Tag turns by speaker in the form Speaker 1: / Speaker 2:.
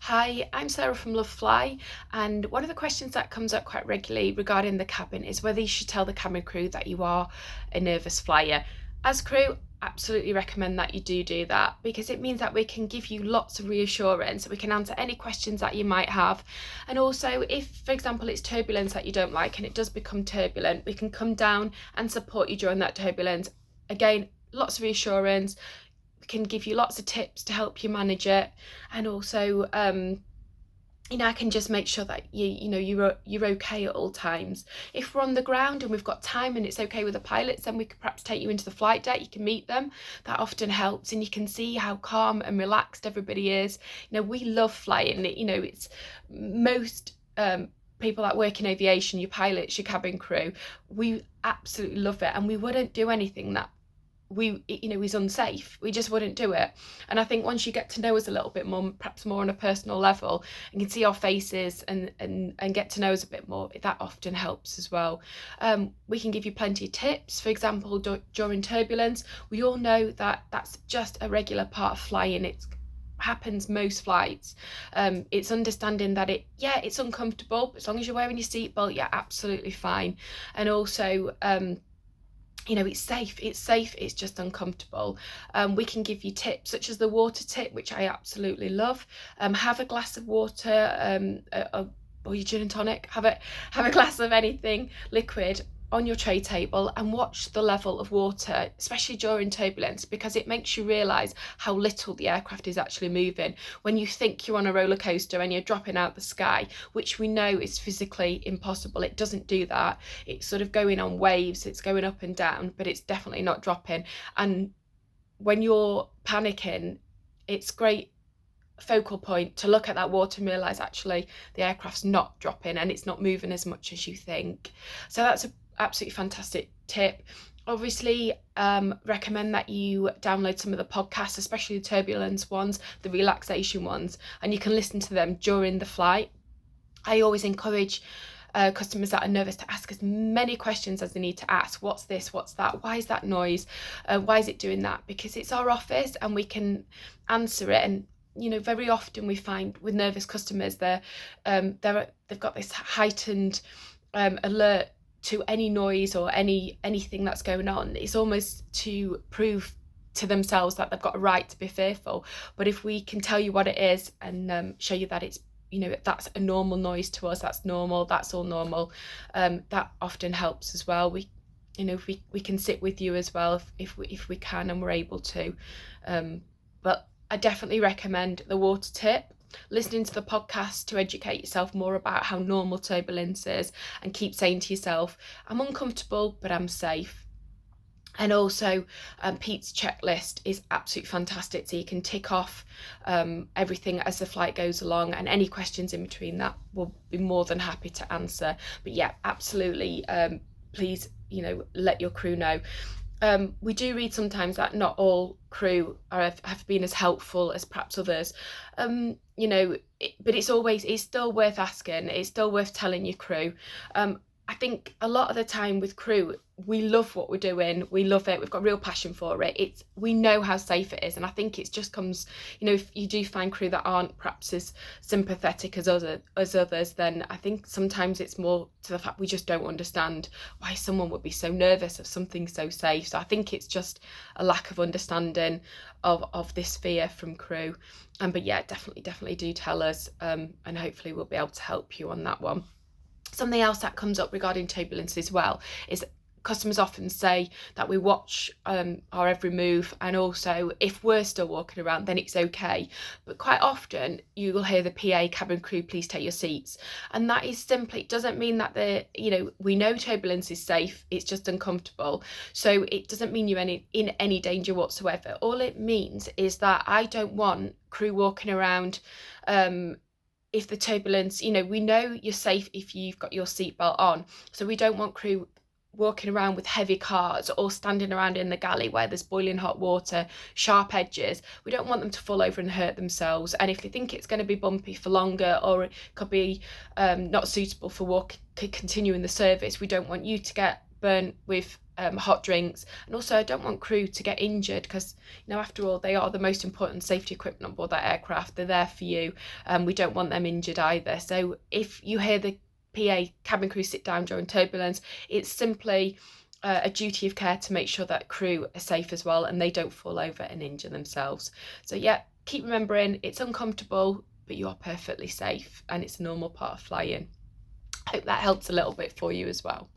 Speaker 1: Hi, I'm Sarah from Lovefly, and one of the questions that comes up quite regularly regarding the cabin is whether you should tell the cabin crew that you are a nervous flyer. As crew, absolutely recommend that you do that, because it means that we can give you lots of reassurance, we can answer any questions that you might have, and also if, for example, it's turbulence that you don't like and it does become turbulent, we can come down and support you during that turbulence. Again, lots of reassurance. We can give you lots of tips to help you manage it, and also I can just make sure that you're okay at all times. If we're on the ground and we've got time and it's okay with the pilots, then we could perhaps take you into the flight deck. You can meet them. That often helps, and you can see how calm and relaxed everybody is. We love flying. It's most people that work in aviation, your pilots, your cabin crew, we absolutely love it, and we wouldn't do anything that is unsafe. We just wouldn't do it. And I think once you get to know us a little bit more, perhaps more on a personal level, and can see our faces and get to know us a bit more, that often helps as well. We can give you plenty of tips. For example, during turbulence, we all know that that's just a regular part of flying. It happens most flights. It's understanding that it's uncomfortable, but as long as you're wearing your seatbelt, you're absolutely fine. And also it's safe, it's just uncomfortable. We can give you tips such as the water tip, which I absolutely love. Have a glass of water, or your gin and tonic, have a glass of anything liquid on your tray table and watch the level of water, especially during turbulence, because it makes you realise how little the aircraft is actually moving. When you think you're on a roller coaster and you're dropping out the sky, which we know is physically impossible, it doesn't do that. It's sort of going on waves, it's going up and down, but it's definitely not dropping. And when you're panicking, it's great focal point to look at that water and realise actually the aircraft's not dropping and it's not moving as much as you think. So that's a absolutely fantastic tip. Obviously, recommend that you download some of the podcasts, especially the turbulence ones, the relaxation ones, and you can listen to them during the flight. I always encourage customers that are nervous to ask as many questions as they need to ask. What's this? What's that? Why is that noise? Why is it doing that? Because it's our office and we can answer it. And very often we find with nervous customers, they've got this heightened alert to any noise or anything that's going on. It's almost to prove to themselves that they've got a right to be fearful. But if we can tell you what it is and show you that it's that's a normal noise to us, that's normal, that's all normal, that often helps as well. We can sit with you as well if we can and we're able to, but I definitely recommend the water tip, listening to the podcast to educate yourself more about how normal turbulence is, and keep saying to yourself, I'm uncomfortable but I'm safe. And also Pete's checklist is absolutely fantastic, so you can tick off everything as the flight goes along, and any questions in between that we'll be more than happy to answer. But yeah, absolutely, please let your crew know. We do read sometimes that not all crew have been as helpful as perhaps others, but it's still worth asking, it's still worth telling your crew. I think a lot of the time with crew, we love what we're doing, we love it, we've got real passion for it, we know how safe it is, and I think it just comes, if you do find crew that aren't perhaps as sympathetic as others, then I think sometimes it's more to the fact we just don't understand why someone would be so nervous of something so safe. So I think it's just a lack of understanding of this fear from crew. But yeah, definitely do tell us, and hopefully we'll be able to help you on that one. Something else that comes up regarding turbulence as well is customers often say that we watch our every move, and also if we're still walking around then it's okay, but quite often you will hear the PA, cabin crew, please take your seats, and that is simply, it doesn't mean that we know turbulence is safe, it's just uncomfortable, so it doesn't mean you're in any danger whatsoever. All it means is that I don't want crew walking around if the turbulence, we know you're safe if you've got your seatbelt on, so we don't want crew walking around with heavy cars or standing around in the galley where there's boiling hot water, sharp edges. We don't want them to fall over and hurt themselves, and if they think it's going to be bumpy for longer, or it could be not suitable for continuing the service, we don't want you to get burnt with hot drinks. And also I don't want crew to get injured, because after all, they are the most important safety equipment on board that aircraft. They're there for you, and we don't want them injured either. So if you hear the PA cabin crew sit down during turbulence, it's simply a duty of care to make sure that crew are safe as well and they don't fall over and injure themselves. So yeah, keep remembering it's uncomfortable, but you are perfectly safe and it's a normal part of flying. I hope that helps a little bit for you as well.